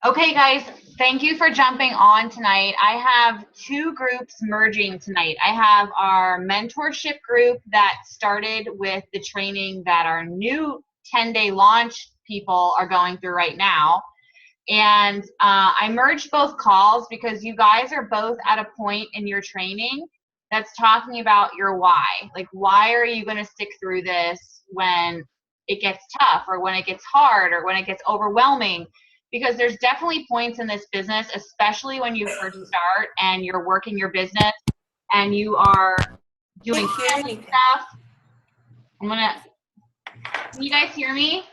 Okay, guys, thank you for jumping on tonight. I have two groups merging tonight. I have our mentorship group that started with the training that our new 10-day launch people are going through right now. And I merged both calls because you guys are both at a point in your training that's talking about your why. Like, why are you going to stick through this when it gets tough or when it gets hard or when it gets overwhelming? Because there's definitely points in this business, especially when you first start and you're working your business and you are doing Can't hear family anything. stuff. Can you guys hear me?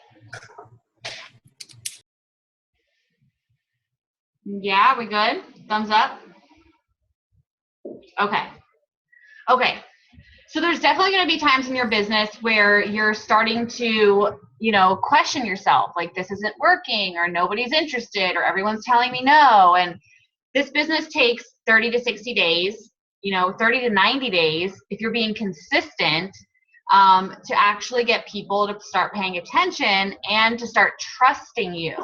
Yeah, we good? Thumbs up? Okay. Okay. So there's definitely going to be times in your business where you're starting to, question yourself, like this isn't working or nobody's interested or everyone's telling me no. And this business takes 30 to 60 days, 30 to 90 days if you're being consistent to actually get people to start paying attention and to start trusting you.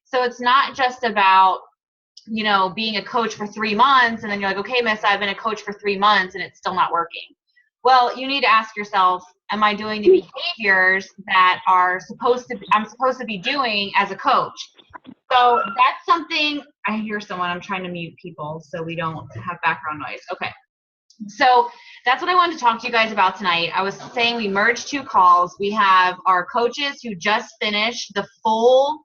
So it's not just about being a coach for 3 months and then you're like, okay, miss, I've been a coach for 3 months and it's still not working. Well, you need to ask yourself, am I doing the behaviors that I'm supposed to be doing as a coach? So that's something. I hear someone. I'm trying to mute people so we don't have background noise. Okay. So that's what I wanted to talk to you guys about tonight. I was saying we merged two calls. We have our coaches who just finished the full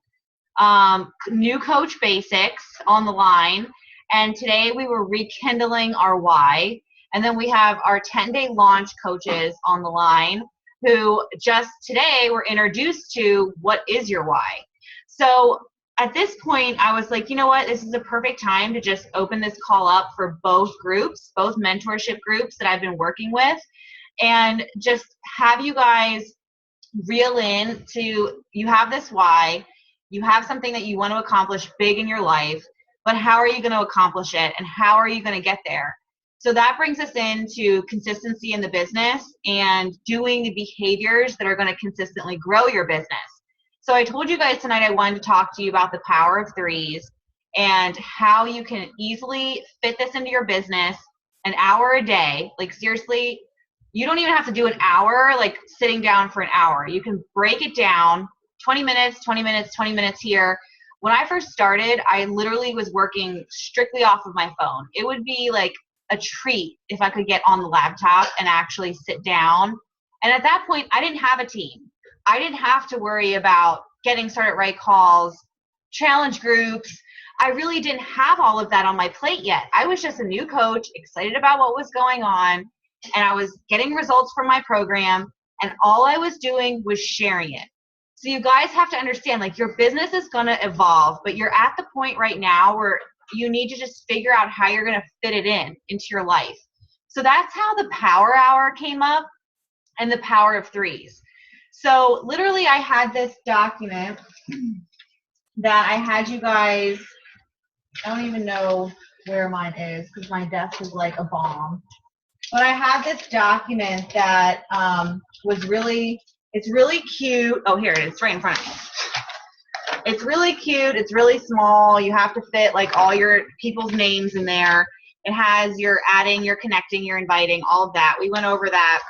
new coach basics on the line. And today we were rekindling our why. And then we have our 10-day launch coaches on the line who just today were introduced to what is your why. So at this point, I was like, you know what? This is a perfect time to just open this call up for both groups, both mentorship groups that I've been working with, and just have you guys reel in to you have this why, you have something that you want to accomplish big in your life, but how are you going to accomplish it and how are you going to get there? So that brings us into consistency in the business and doing the behaviors that are going to consistently grow your business. So I told you guys tonight I wanted to talk to you about the power of threes and how you can easily fit this into your business an hour a day. Like seriously, you don't even have to do an hour, like sitting down for an hour. You can break it down 20 minutes, 20 minutes, 20 minutes here. When I first started, I literally was working strictly off of my phone. It would be like a treat if I could get on the laptop and actually sit down. And at that point, I didn't have a team. I didn't have to worry about getting started right calls, challenge groups. I really didn't have all of that on my plate yet. I was just a new coach, excited about what was going on, and I was getting results from my program, and all I was doing was sharing it. So you guys have to understand, like, your business is going to evolve, but you're at the point right now where you need to just figure out how you're going to fit it into your life. So that's how the power hour came up and the power of threes. So literally I had this document that I had you guys, I don't even know where mine is because my desk is like a bomb. But I have this document that it's really cute. Oh, here it is, right in front of me. It's really cute. It's really small. You have to fit like all your people's names in there. It has your adding, your connecting, your inviting, all of that. We went over that.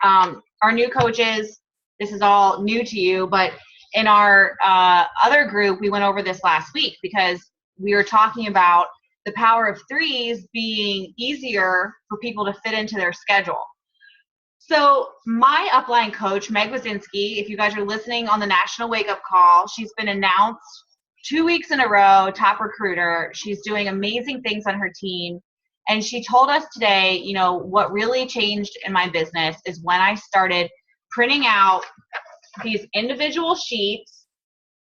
Our new coaches, this is all new to you, but in our other group, we went over this last week because we were talking about the power of threes being easier for people to fit into their schedule. So my upline coach, Meg Wazinski, if you guys are listening on the National Wake Up Call, she's been announced 2 weeks in a row, top recruiter. She's doing amazing things on her team. And she told us today, what really changed in my business is when I started printing out these individual sheets,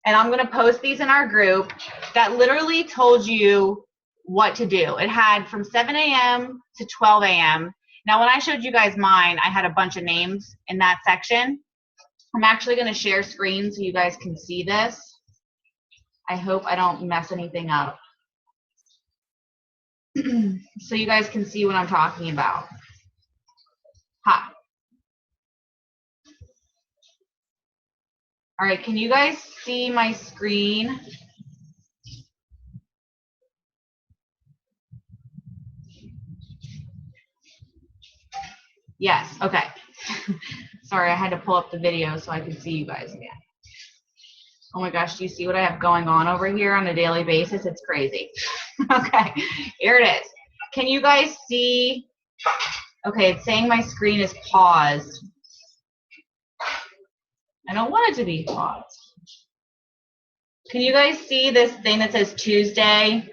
and I'm going to post these in our group, that literally told you what to do. It had from 7 a.m. to 12 a.m. Now, when I showed you guys mine, I had a bunch of names in that section. I'm actually going to share screen so you guys can see this. I hope I don't mess anything up. So you guys can see what I'm talking about. Hi. All right, can you guys see my screen? Yes. Okay. Sorry, I had to pull up the video so I could see you guys again. Oh my gosh, do you see what I have going on over here on a daily basis? It's crazy. Okay, here it is. Can you guys see? Okay, it's saying my screen is paused. I don't want it to be paused. Can you guys see this thing that says Tuesday?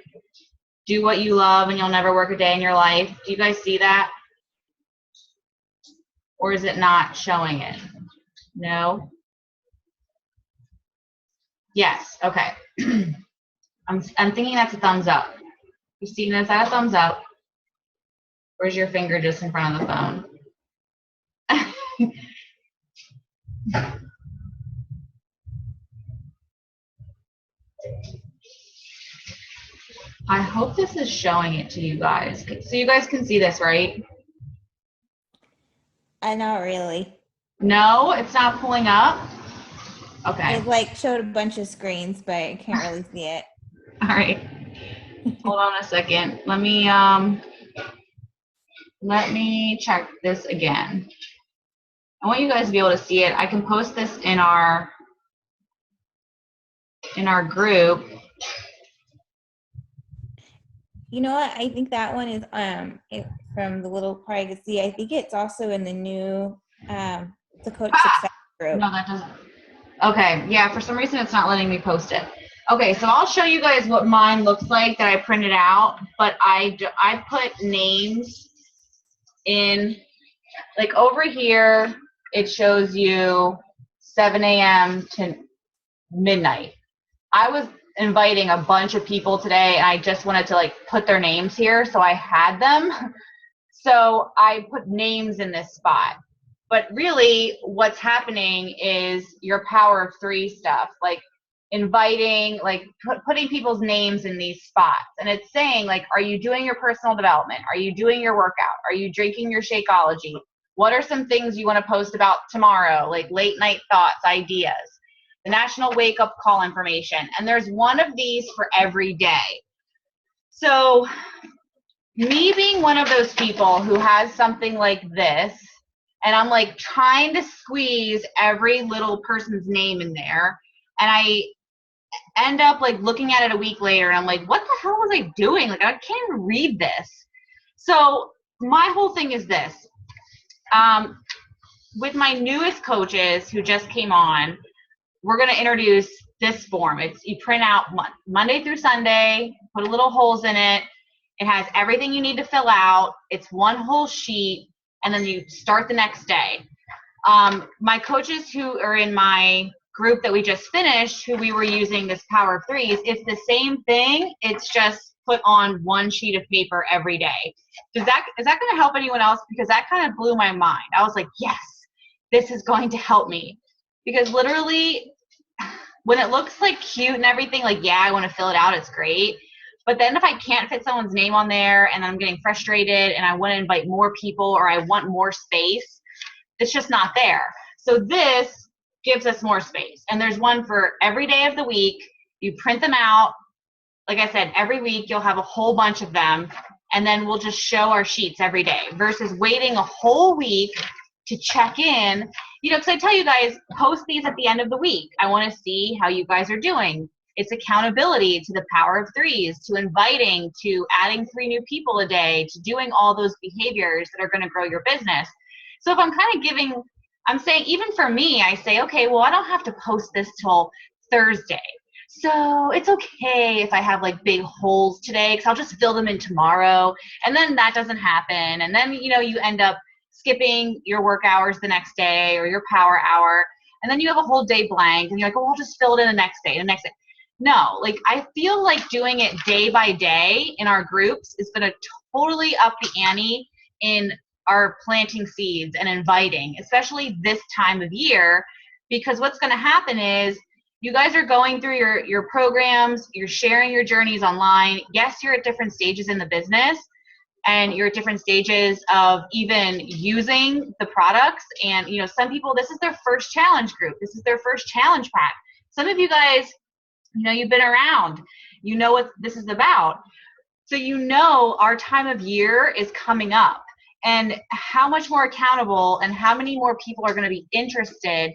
Do what you love and you'll never work a day in your life. Do you guys see that? Or is it not showing it? No? Yes, okay. I'm thinking that's a thumbs up. Christina, is that a thumbs up? Or is your finger just in front of the phone? I hope this is showing it to you guys. So you guys can see this, right? Not really. No, it's not pulling up? Okay. It like showed a bunch of screens, but I can't really see it. All right. Hold on a second. Let me check this again. I want you guys to be able to see it. I can post this in our group. You know what? I think that one is from the little part I could see. I think it's also in the new the Coach Success group. No, that doesn't. Okay, yeah, for some reason it's not letting me post it. Okay, so I'll show you guys what mine looks like that I printed out, but I put names in, like over here, it shows you 7 a.m. to midnight. I was inviting a bunch of people today and I just wanted to like put their names here, so I had them. So I put names in this spot. But really what's happening is your power of 3 stuff, like inviting, like putting people's names in these spots. And it's saying like, are you doing your personal development? Are you doing your workout? Are you drinking your Shakeology? What are some things you want to post about tomorrow? Like late night thoughts, ideas, the national wake up call information. And there's one of these for every day. So me being one of those people who has something like this, and I'm like trying to squeeze every little person's name in there, and I end up like looking at it a week later and I'm like, what the hell was I doing? Like I can't even read this. So my whole thing is this. With my newest coaches who just came on, we're going to introduce this form. It's you print out Monday through Sunday, put a little holes in it. It has everything you need to fill out. It's one whole sheet, and then you start the next day. My coaches who are in my group that we just finished, who we were using this Power of Threes, it's the same thing. It's just put on one sheet of paper every day. Is that going to help anyone else? Because that kind of blew my mind. I was like, yes, this is going to help me. Because literally, when it looks like cute and everything, like, yeah, I want to fill it out, it's great. But then if I can't fit someone's name on there and I'm getting frustrated and I want to invite more people or I want more space, it's just not there. So this gives us more space. And there's one for every day of the week. You print them out. Like I said, every week you'll have a whole bunch of them. And then we'll just show our sheets every day versus waiting a whole week to check in. You know, because I tell you guys, post these at the end of the week. I want to see how you guys are doing. It's accountability to the Power of Threes, to inviting, to adding 3 new people a day, to doing all those behaviors that are going to grow your business. So if I'm kind of giving, I'm saying, even for me, I say, okay, well, I don't have to post this till Thursday. So it's okay if I have like big holes today because I'll just fill them in tomorrow. And then that doesn't happen. And then, you know, you end up skipping your work hours the next day or your power hour. And then you have a whole day blank and you're like, oh, I'll just fill it in the next day, the next day. No, like I feel like doing it day by day in our groups is going to totally up the ante in our planting seeds and inviting, especially this time of year, because what's going to happen is you guys are going through your programs, you're sharing your journeys online. Yes, you're at different stages in the business and you're at different stages of even using the products. And, you know, some people, this is their first challenge group. This is their first challenge pack. Some of you guys, you know, you've been around, you know what this is about. So you know our time of year is coming up. and how much more accountable and how many more people are going to be interested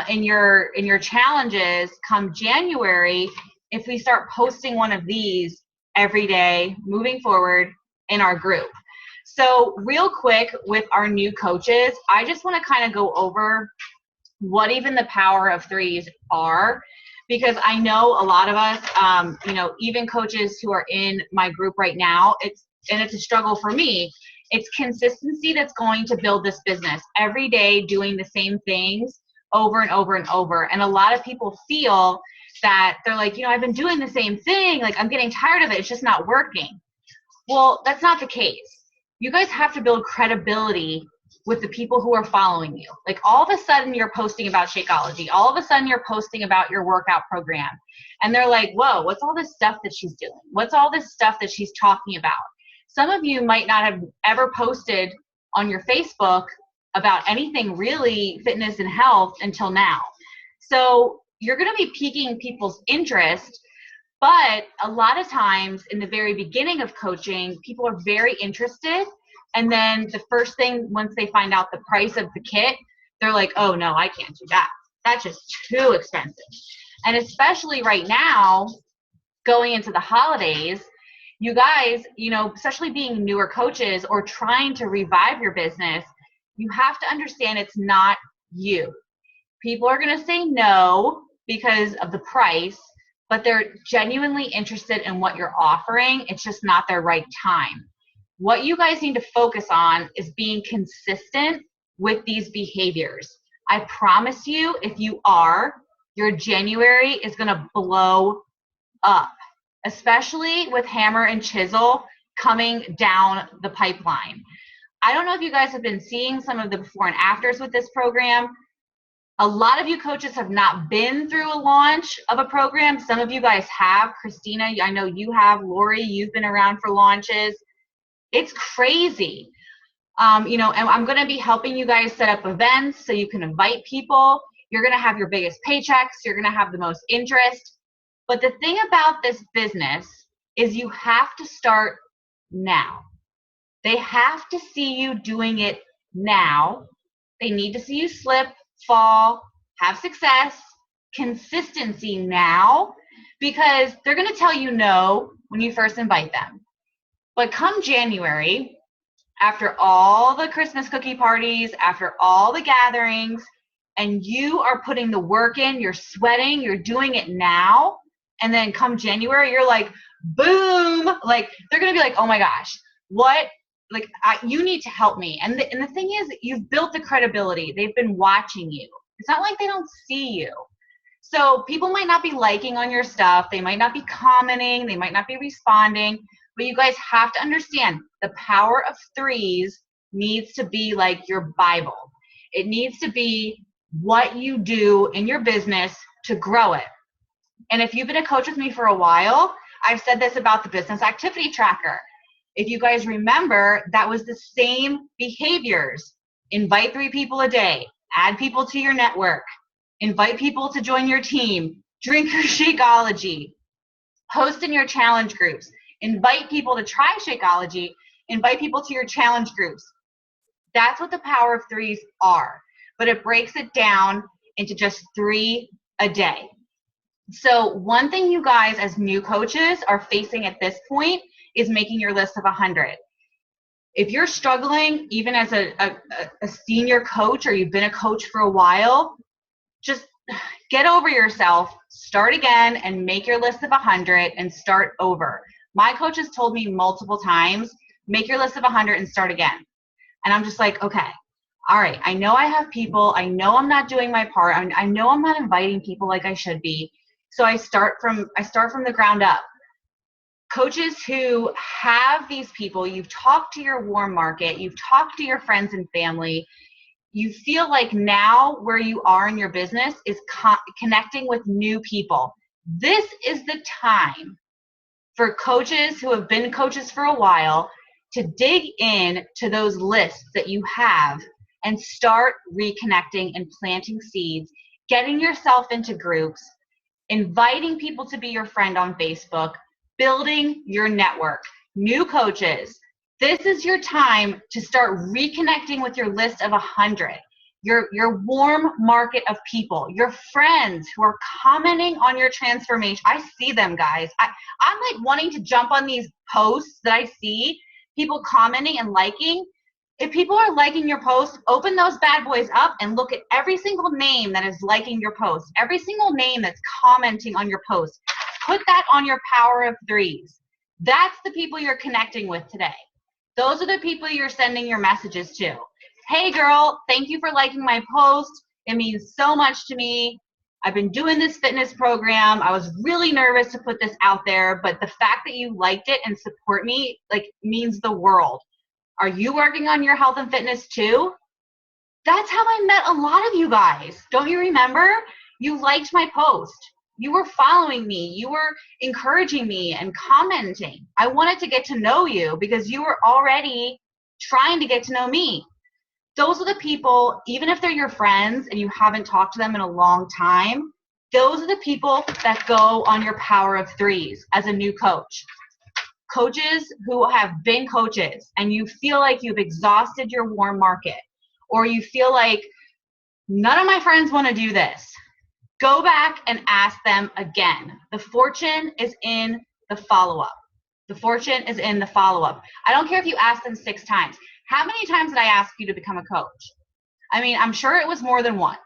in your challenges come January if we start posting one of these every day moving forward in our group. So real quick with our new coaches, I just want to kind of go over what even the power of threes are, because I know a lot of us, even coaches who are in my group right now, it's a struggle for me. It's consistency that's going to build this business. Every day doing the same things over and over and over. And a lot of people feel that they're like, I've been doing the same thing. Like, I'm getting tired of it. It's just not working. Well, that's not the case. You guys have to build credibility with the people who are following you. Like, all of a sudden you're posting about Shakeology. All of a sudden you're posting about your workout program. And they're like, whoa, what's all this stuff that she's doing? What's all this stuff that she's talking about? Some of you might not have ever posted on your Facebook about anything really fitness and health until now. So you're going to be piquing people's interest. But a lot of times in the very beginning of coaching, people are very interested. And then the first thing, once they find out the price of the kit, they're like, oh, no, I can't do that. That's just too expensive. And especially right now, going into the holidays, you guys, especially being newer coaches or trying to revive your business, you have to understand it's not you. People are going to say no because of the price, but they're genuinely interested in what you're offering. It's just not their right time. What you guys need to focus on is being consistent with these behaviors. I promise you, if you are, your January is going to blow up, especially with hammer and chisel coming down the pipeline. I don't know if you guys have been seeing some of the before and afters with this program. A lot of you coaches have not been through a launch of a program. Some of you guys have. Christina, I know you have. Lori, you've been around for launches. It's crazy. And I'm going to be helping you guys set up events so you can invite people. You're going to have your biggest paychecks. You're going to have the most interest. But the thing about this business is you have to start now. They have to see you doing it now. They need to see you slip, fall, have success, consistency now, because they're going to tell you no when you first invite them. But come January, after all the Christmas cookie parties, after all the gatherings, and you are putting the work in, you're sweating, you're doing it now, and then come January, you're like, boom, like they're going to be like, oh my gosh, what? Like, you need to help me. And the thing is, you've built the credibility. They've been watching you. It's not like they don't see you. So people might not be liking on your stuff. They might not be commenting. They might not be responding. But you guys have to understand the power of threes needs to be like your Bible. It needs to be what you do in your business to grow it. And if you've been a coach with me for a while, I've said this about the business activity tracker. If you guys remember, that was the same behaviors. Invite 3 people a day, add people to your network, invite people to join your team, drink your Shakeology, post in your challenge groups, invite people to try Shakeology, invite people to your challenge groups. That's what the power of threes are, but it breaks it down into just 3 a day. So one thing you guys as new coaches are facing at this point is making your list of 100. If you're struggling, even as a senior coach, or you've been a coach for a while, just get over yourself, start again, and make your list of 100 and start over. My coach has told me multiple times, make your list of 100 and start again. And I'm just like, okay, all right, I know I have people. I know I'm not doing my part. I know I'm not inviting people like I should be. So I start from the ground up. Coaches who have these people, you've talked to your warm market, you've talked to your friends and family, you feel like now where you are in your business is connecting with new people. This is the time for coaches who have been coaches for a while to dig in to those lists that you have and start reconnecting and planting seeds, getting yourself into groups, inviting people to be your friend on Facebook, building your network. New coaches, This is your time to start reconnecting with your list of 100, your warm market of people, your friends who are commenting on your transformation. I see them, guys. I'm like wanting to jump on these posts that I see people commenting and liking. If people are liking your post, open those bad boys up and look at every single name that is liking your post, every single name that's commenting on your post. Put that on your power of threes. That's the people you're connecting with today. Those are the people you're sending your messages to. Hey girl, thank you for liking my post. It means so much to me. I've been doing this fitness program. I was really nervous to put this out there, but the fact that you liked it and support me like means the world. Are you working on your health and fitness too? That's how I met a lot of you guys. Don't you remember? You liked my post. You were following me. You were encouraging me and commenting. I wanted to get to know you because you were already trying to get to know me. Those are the people, even if they're your friends and you haven't talked to them in a long time, those are the people that go on your power of threes as a new coach. Coaches who have been coaches and you feel like you've exhausted your warm market, or you feel like none of my friends want to do this, go back and ask them again. The fortune is in the follow-up. The fortune is in the follow-up. I don't care if you ask them 6 times. How many times did I ask you to become a coach? I mean, I'm sure it was more than once.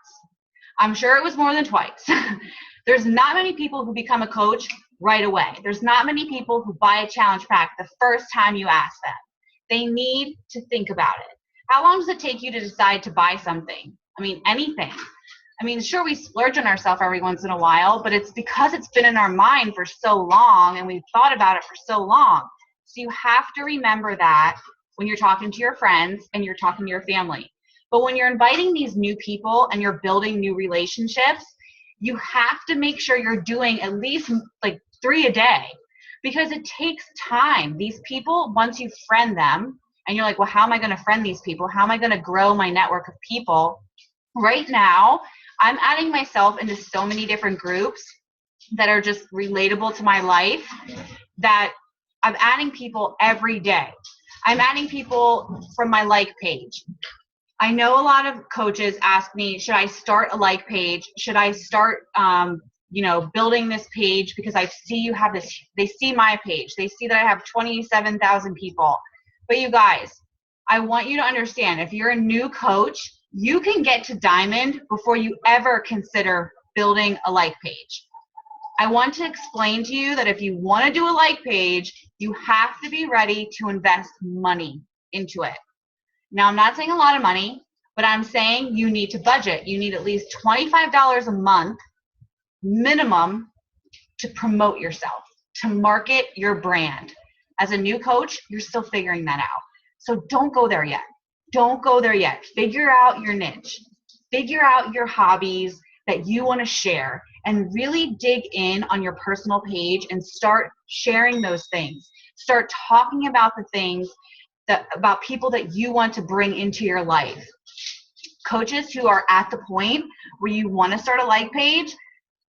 I'm sure it was more than twice. There's not many people who become a coach right away. There's not many people who buy a challenge pack the first time you ask them. They need to think about it. How long does it take you to decide to buy something? I mean, anything. I mean, sure, we splurge on ourselves every once in a while, but it's because it's been in our mind for so long and we've thought about it for so long. So you have to remember that when you're talking to your friends and you're talking to your family. But when you're inviting these new people and you're building new relationships, you have to make sure you're doing at least like 3 a day, because it takes time. These people, once you friend them and you're like, well, how am I going to friend these people? How am I going to grow my network of people? Right now, I'm adding myself into so many different groups that are just relatable to my life that I'm adding people every day. I'm adding people from my like page. I know a lot of coaches ask me, should I start a like page? Should I start, building this page? Because I see you have this, they see my page. They see that I have 27,000 people. But you guys, I want you to understand, if you're a new coach, you can get to diamond before you ever consider building a like page. I want to explain to you that if you want to do a like page, you have to be ready to invest money into it. Now, I'm not saying a lot of money, but I'm saying you need to budget. You need at least $25 a month minimum to promote yourself, to market your brand. As a new coach, you're still figuring that out. So don't go there yet. Don't go there yet. Figure out your niche. Figure out your hobbies that you want to share and really dig in on your personal page and start sharing those things. Start talking about the things about people that you want to bring into your life. Coaches who are at the point where you want to start a like page,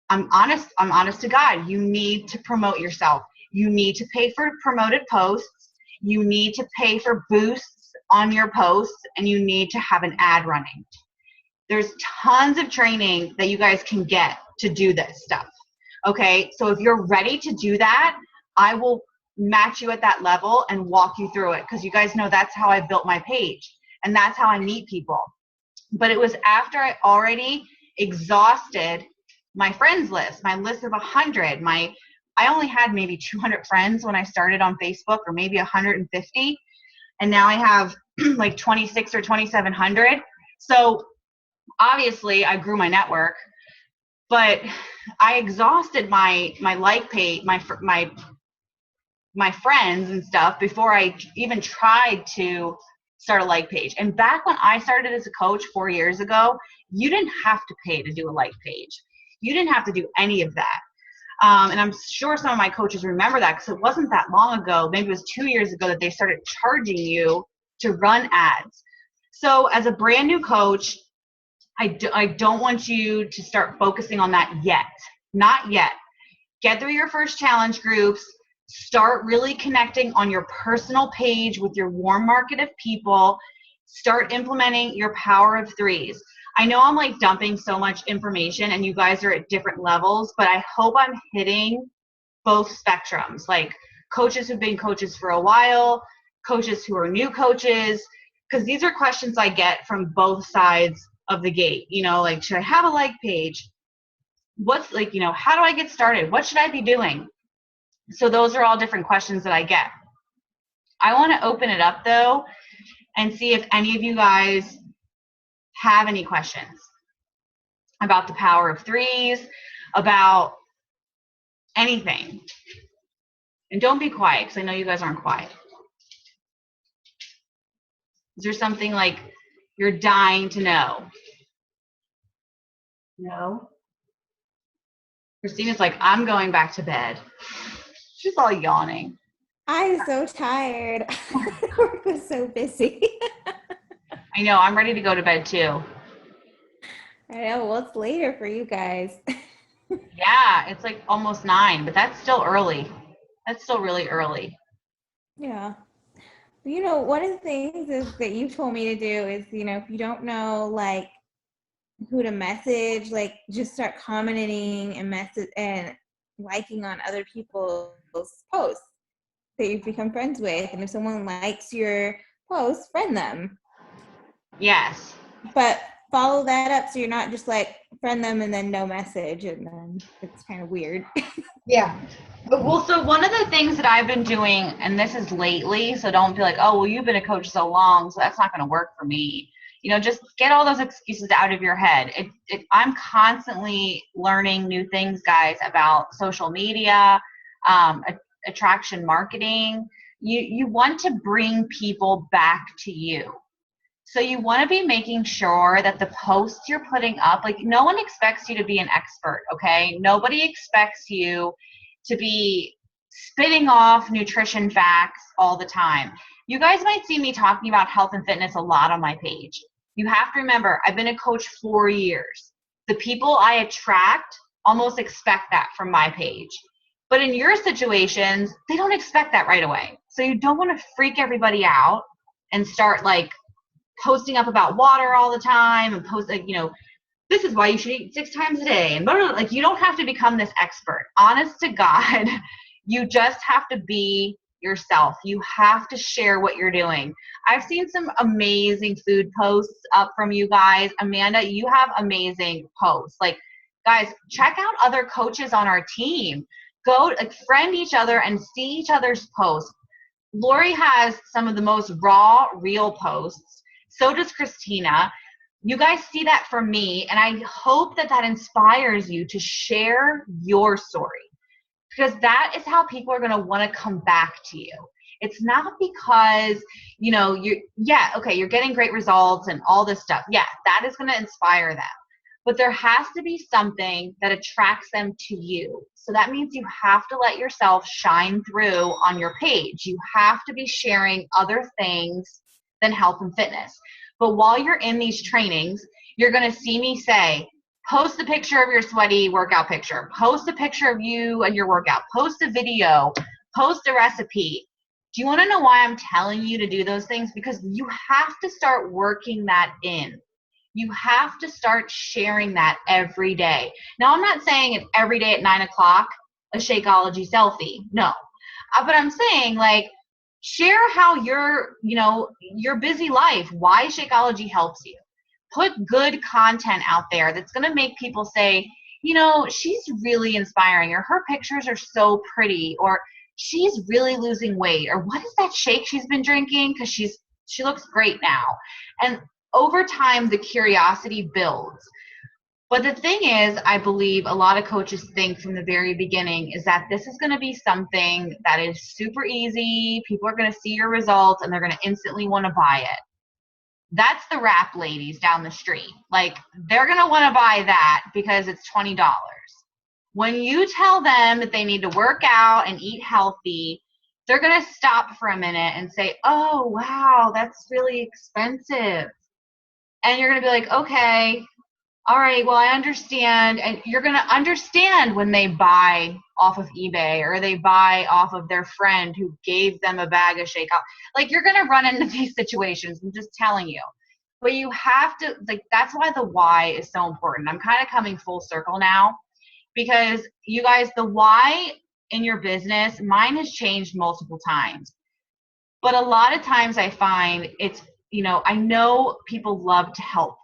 I'm honest to God, you need to promote yourself. You need to pay for promoted posts. You need to pay for boosts on your posts, and you need to have an ad running. There's tons of training that you guys can get to do this stuff. Okay, so if you're ready to do that, I will match you at that level and walk you through it, because you guys know that's how I built my page and that's how I meet people. But it was after I already exhausted my friends list, my list of 100. I only had maybe 200 friends when I started on Facebook, or maybe 150, and now I have like 26 or 2,700. So obviously I grew my network, but I exhausted my like page, my friends and stuff before I even tried to start a like page. And back when I started as a coach 4 years ago, you didn't have to pay to do a like page. You didn't have to do any of that. And I'm sure some of my coaches remember that, because it wasn't that long ago, maybe it was 2 years ago, that they started charging you to run ads. So as a brand new coach, I don't want you to start focusing on that yet. Not yet. Get through your first challenge groups. Start really connecting on your personal page with your warm market of people. Start implementing your power of threes. I know I'm like dumping so much information and you guys are at different levels, but I hope I'm hitting both spectrums, like coaches who've been coaches for a while, coaches who are new coaches, because these are questions I get from both sides of the gate. You know, like, should I have a like page? What's like, you know, how do I get started? What should I be doing? So those are all different questions that I get. I want to open it up though and see if any of you guys have any questions about the power of threes, about anything. And don't be quiet, because I know you guys aren't quiet. Is there something like you're dying to know? No? Christina's like, I'm going back to bed. She's all yawning. I'm so tired. Work was so busy. I know, I'm ready to go to bed too. I know, well, it's later for you guys. Yeah, it's like almost 9, but that's still early. That's still really early. Yeah. You know, one of the things is that you told me to do is, you know, if you don't know like who to message, like just start commenting and message and liking on other people's posts that you've become friends with. And if someone likes your post, friend them. Yes. But follow that up so you're not just like friend them and then no message, and then it's kind of weird. Yeah. Well, so one of the things that I've been doing, and this is lately, so don't feel like, oh, well, you've been a coach so long, so that's not going to work for me. You know, just get all those excuses out of your head. I'm constantly learning new things, guys, about social media, attraction marketing. You want to bring people back to you. So you want to be making sure that the posts you're putting up, like no one expects you to be an expert, okay? Nobody expects you to be spitting off nutrition facts all the time. You guys might see me talking about health and fitness a lot on my page. You have to remember, I've been a coach 4 years. The people I attract almost expect that from my page. But in your situations, they don't expect that right away. So you don't want to freak everybody out and start like posting up about water all the time and post like, you know, this is why you should eat 6 times a day and blah, blah, blah. Like you don't have to become this expert. Honest to God, you just have to be yourself. You have to share what you're doing. I've seen some amazing food posts up from you guys. Amanda, you have amazing posts. Like, guys, check out other coaches on our team. Go like friend each other and see each other's posts. Lori has some of the most raw, real posts. So does Christina. You guys see that from me, and I hope that that inspires you to share your story, because that is how people are going to want to come back to you. It's not because, you know, you're getting great results and all this stuff. Yeah, that is going to inspire them. But there has to be something that attracts them to you. So that means you have to let yourself shine through on your page. You have to be sharing other things than health and fitness. But while you're in these trainings, you're going to see me say, post a picture of your sweaty workout picture, post a picture of you and your workout, post a video, post a recipe. Do you want to know why I'm telling you to do those things? Because you have to start working that in. You have to start sharing that every day. Now, I'm not saying it's every day at 9 o'clock, a Shakeology selfie. No. But I'm saying, like, share how your busy life, why Shakeology helps you. Put good content out there that's going to make people say, you know, she's really inspiring, or her pictures are so pretty, or she's really losing weight, or what is that shake she's been drinking? Because she looks great now. And over time, the curiosity builds. But the thing is, I believe a lot of coaches think from the very beginning is that this is going to be something that is super easy. People are going to see your results and they're going to instantly want to buy it. That's the wrap ladies down the street. Like, they're going to want to buy that because it's $20. When you tell them that they need to work out and eat healthy, they're going to stop for a minute and say, oh, wow, that's really expensive. And you're going to be like, okay, all right, well, I understand. And you're going to understand when they buy off of eBay or they buy off of their friend who gave them a bag of Shakeout. Like, you're going to run into these situations. I'm just telling you. But you have to, like, that's why the why is so important. I'm kind of coming full circle now because you guys, the why in your business, mine has changed multiple times. But a lot of times I find it's, I know people love to help.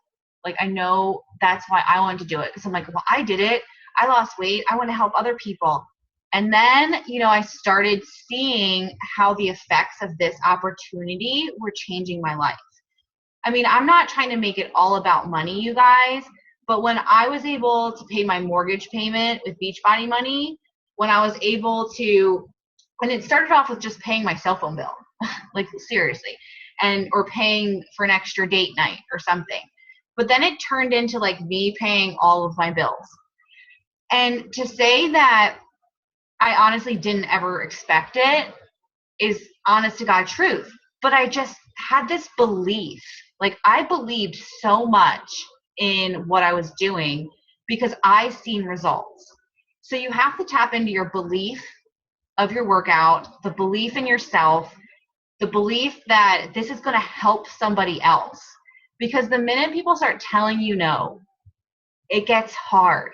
Like, I know that's why I wanted to do it. Because I'm like, well, I did it. I lost weight. I want to help other people. And then, I started seeing how the effects of this opportunity were changing my life. I mean, I'm not trying to make it all about money, you guys. But when I was able to pay my mortgage payment with Beachbody money, when I was able to, and it started off with just paying my cell phone bill, like seriously, or paying for an extra date night or something. But then it turned into like me paying all of my bills. And to say that I honestly didn't ever expect it is honest to God truth. But I just had this belief, like I believed so much in what I was doing because I seen results. So you have to tap into your belief of your workout, the belief in yourself, the belief that this is going to help somebody else. Because the minute people start telling you no, it gets hard.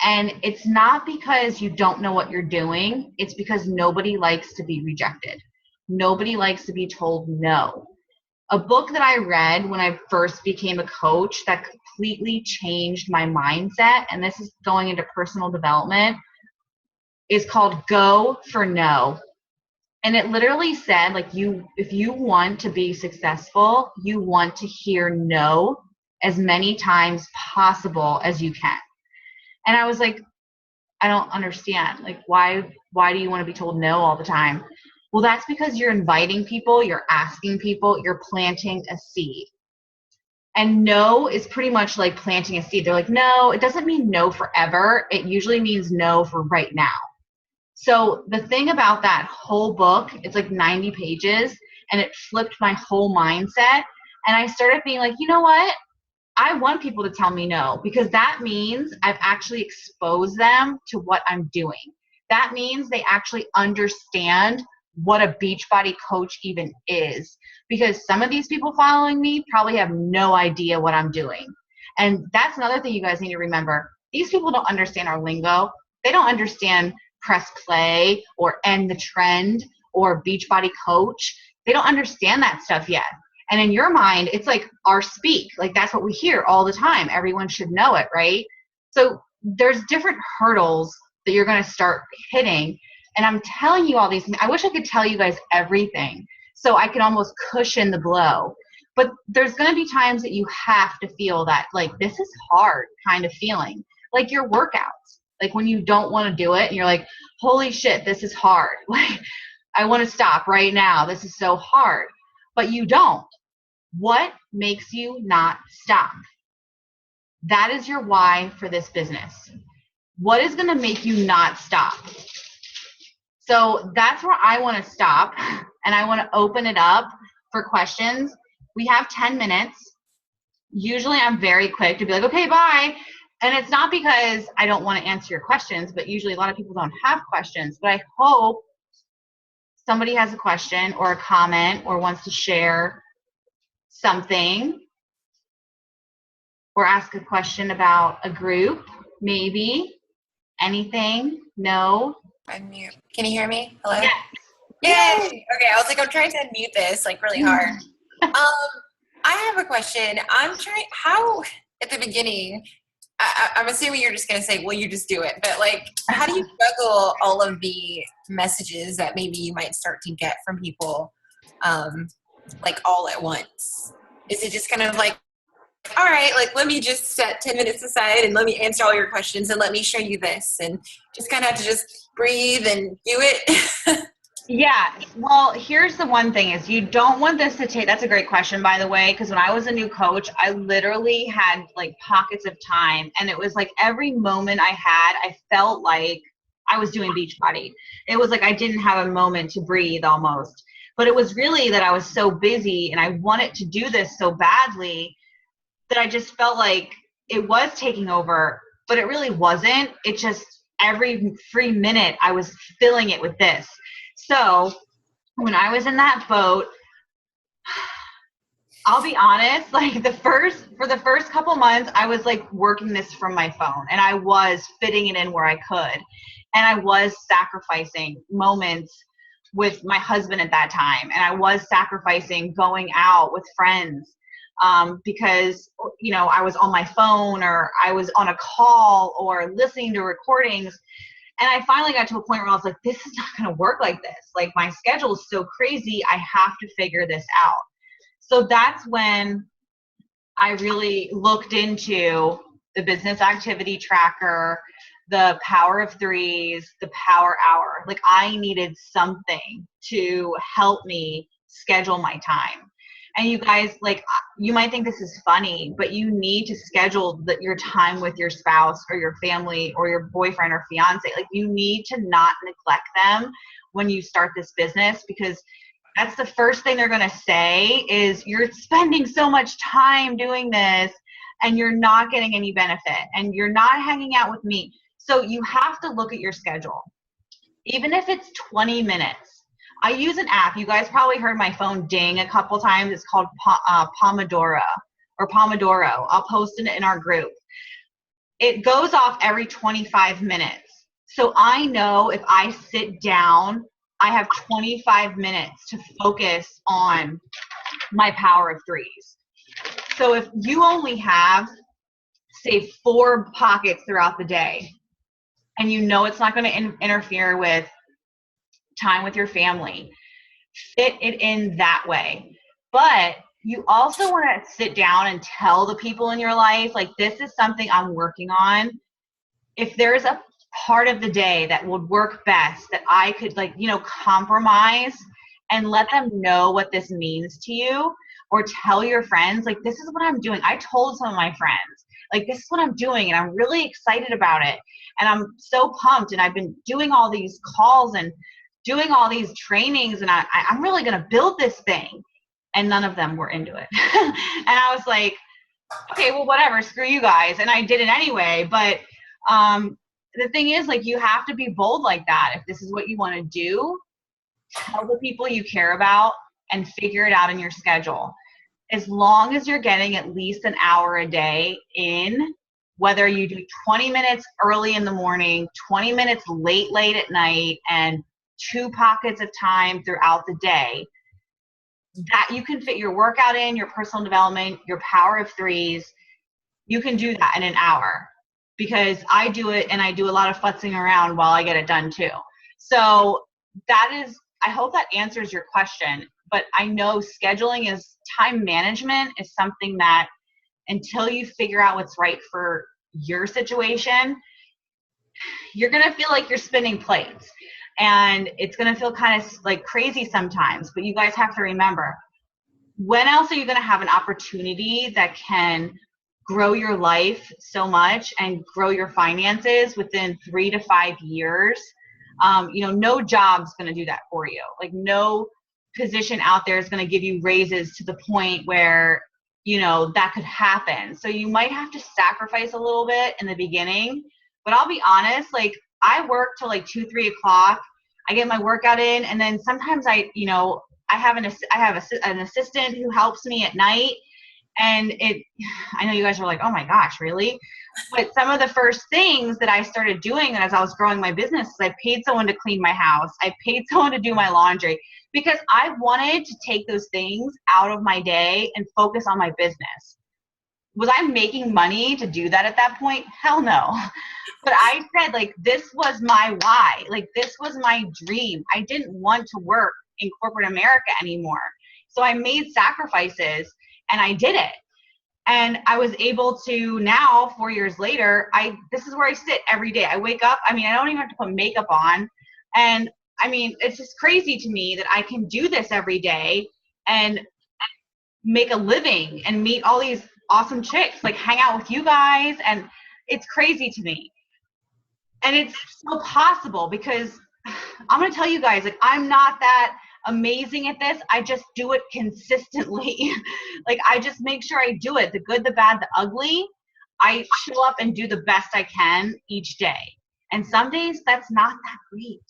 And it's not because you don't know what you're doing. It's because nobody likes to be rejected. Nobody likes to be told no. A book that I read when I first became a coach that completely changed my mindset, and this is going into personal development, is called Go for No. And it literally said, like, if you want to be successful, you want to hear no as many times possible as you can. And I was like, I don't understand. Like, why do you want to be told no all the time? Well, that's because you're inviting people, you're asking people, you're planting a seed. And no is pretty much like planting a seed. They're like, no, it doesn't mean no forever. It usually means no for right now. So the thing about that whole book, it's like 90 pages, and it flipped my whole mindset. And I started being like, you know what? I want people to tell me no, because that means I've actually exposed them to what I'm doing. That means they actually understand what a Beachbody coach even is, because some of these people following me probably have no idea what I'm doing. And that's another thing you guys need to remember. These people don't understand our lingo. They don't understand press play or end the trend or Beachbody coach. They don't understand that stuff yet. And in your mind, it's like our speak. Like, that's what we hear all the time. Everyone should know it, right? So there's different hurdles that you're going to start hitting. And I'm telling you all these things. I wish I could tell you guys everything so I could almost cushion the blow. But there's going to be times that you have to feel that, like, this is hard kind of feeling. Like your workouts. Like when you don't want to do it and you're like, holy shit, this is hard. Like, I want to stop right now. This is so hard. But you don't. What makes you not stop? That is your why for this business. What is going to make you not stop? So that's where I want to stop, and I want to open it up for questions. We have 10 minutes. Usually I'm very quick to be like, okay, bye. And it's not because I don't want to answer your questions, but usually a lot of people don't have questions. But I hope somebody has a question or a comment or wants to share something or ask a question about a group, maybe, anything. No. I'm mute. Can you hear me? Hello? Yes. Yay! Okay, I was like, I'm trying to unmute this like really hard. I have a question. How, at the beginning, I'm assuming you're just going to say, well, you just do it. But like, how do you juggle all of the messages that maybe you might start to get from people like all at once? Is it just kind of like, all right, like, let me just set 10 minutes aside and let me answer all your questions and let me show you this, and just kind of have to just breathe and do it? Yeah. Well, here's the one thing is you don't want this to take, that's a great question, by the way, because when I was a new coach, I literally had like pockets of time, and it was like every moment I had, I felt like I was doing Beachbody. It was like I didn't have a moment to breathe almost. But it was really that I was so busy and I wanted to do this so badly that I just felt like it was taking over, but it really wasn't. It just, every free minute I was filling it with this. So when I was in that boat, I'll be honest, like for the first couple months, I was like working this from my phone, and I was fitting it in where I could. And I was sacrificing moments with my husband at that time. And I was sacrificing going out with friends, because, you know, I was on my phone, or I was on a call, or listening to recordings. And I finally got to a point where I was like, this is not going to work like this. Like, my schedule is so crazy. I have to figure this out. So that's when I really looked into the business activity tracker, the Power of Threes, the Power Hour. Like, I needed something to help me schedule my time. And you guys, like, you might think this is funny, but you need to schedule your time with your spouse or your family or your boyfriend or fiance. Like, you need to not neglect them when you start this business, because that's the first thing they're going to say is, you're spending so much time doing this and you're not getting any benefit, and you're not hanging out with me. So you have to look at your schedule. Even if it's 20 minutes. I use an app. You guys probably heard my phone ding a couple times. It's called Pomodoro. I'll post it in our group. It goes off every 25 minutes. So I know if I sit down, I have 25 minutes to focus on my Power of Threes. So if you only have, say, 4 pockets throughout the day, and you know it's not going to interfere with time with your family, fit it in that way. But you also want to sit down and tell the people in your life, like, this is something I'm working on. If there's a part of the day that would work best, that I could, like, you know, compromise and let them know what this means to you, or tell your friends, like, this is what I'm doing. I told some of my friends, like, this is what I'm doing, and I'm really excited about it, and I'm so pumped, and I've been doing all these calls and doing all these trainings, and I'm really going to build this thing. And none of them were into it. And I was like, okay, well, whatever, screw you guys. And I did it anyway. But the thing is, like, you have to be bold like that. If this is what you want to do, tell the people you care about and figure it out in your schedule. As long as you're getting at least an hour a day in, whether you do 20 minutes early in the morning, 20 minutes late at night, and 2 pockets of time throughout the day, that you can fit your workout in, your personal development, your Power of Threes. You can do that in an hour, because I do it, and I do a lot of futzing around while I get it done too. So that is, I hope that answers your question. But I know scheduling is, time management is something that, until you figure out what's right for your situation, you're going to feel like you're spinning plates. And it's going to feel kind of like crazy sometimes. But you guys have to remember, when else are you going to have an opportunity that can grow your life so much and grow your finances within 3 to 5 years? You know, no job's going to do that for you. Like, no position out there is going to give you raises to the point where, you know, that could happen. So you might have to sacrifice a little bit in the beginning. But I'll be honest, like, I work till like 2, 3 o'clock. I get my workout in, and then sometimes I have an assistant who helps me at night. And I know you guys are like, oh my gosh, really? But some of the first things that I started doing as I was growing my business is I paid someone to clean my house. I paid someone to do my laundry, because I wanted to take those things out of my day and focus on my business. Was I making money to do that at that point? Hell no. But I said, like, this was my why. Like, this was my dream. I didn't want to work in corporate America anymore. So I made sacrifices, and I did it. And I was able to, now, 4 years later, this is where I sit every day. I wake up. I mean, I don't even have to put makeup on. And I mean, it's just crazy to me that I can do this every day and make a living and meet all these awesome chicks, like hang out with you guys. And it's crazy to me. And it's so possible, because I'm going to tell you guys, like, I'm not that amazing at this. I just do it consistently. Like, I just make sure I do it, the good, the bad, the ugly. I show up and do the best I can each day. And some days that's not that great.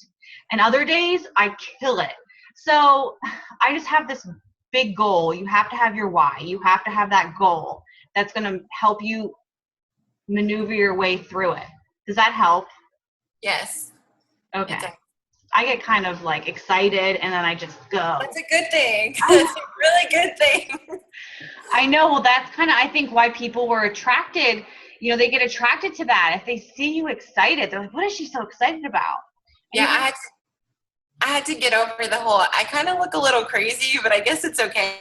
And other days I kill it. So I just have this big goal. You have to have your why. You have to have that goal that's going to help you maneuver your way through it. Does that help? Yes. Okay. I get kind of like excited and then I just go. That's a good thing. That's a really good thing. I know. Well, that's kind of, I think, why people were attracted. You know, they get attracted to that. If they see you excited, they're like, what is she so excited about? And yeah, I had to get over the whole, I kind of look a little crazy, but I guess it's okay.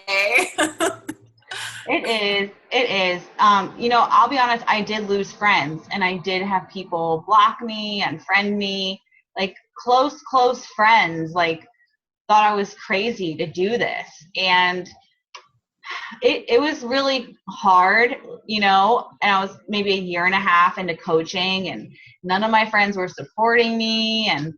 It is. You know, I'll be honest, I did lose friends and I did have people block me, unfriend me, like close friends, like thought I was crazy to do this. And it was really hard, you know, and I was maybe a year and a half into coaching and none of my friends were supporting me. And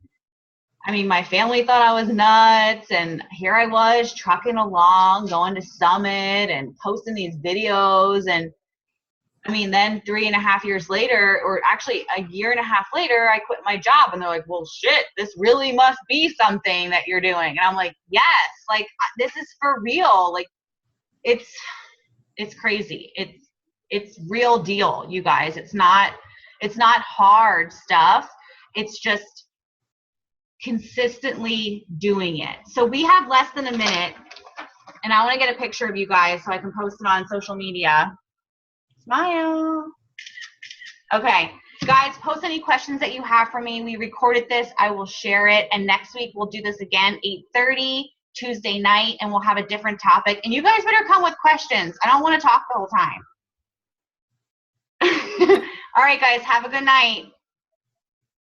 I mean, my family thought I was nuts, and here I was trucking along, going to Summit and posting these videos. And I mean, then 3.5 years later, or actually a year and a half later, I quit my job, and they're like, well, shit, this really must be something that you're doing. And I'm like, yes, like this is for real. Like it's crazy. It's real deal, you guys. It's not hard stuff. It's just consistently doing it. So we have less than a minute, and I want to get a picture of you guys so I can post it on social media. Smile. Okay, guys, post any questions that you have for me. We recorded this. I will share it, and next week we'll do this again, 8:30 Tuesday night, and we'll have a different topic. And you guys better come with questions. I don't want to talk the whole time. All right, guys, have a good night.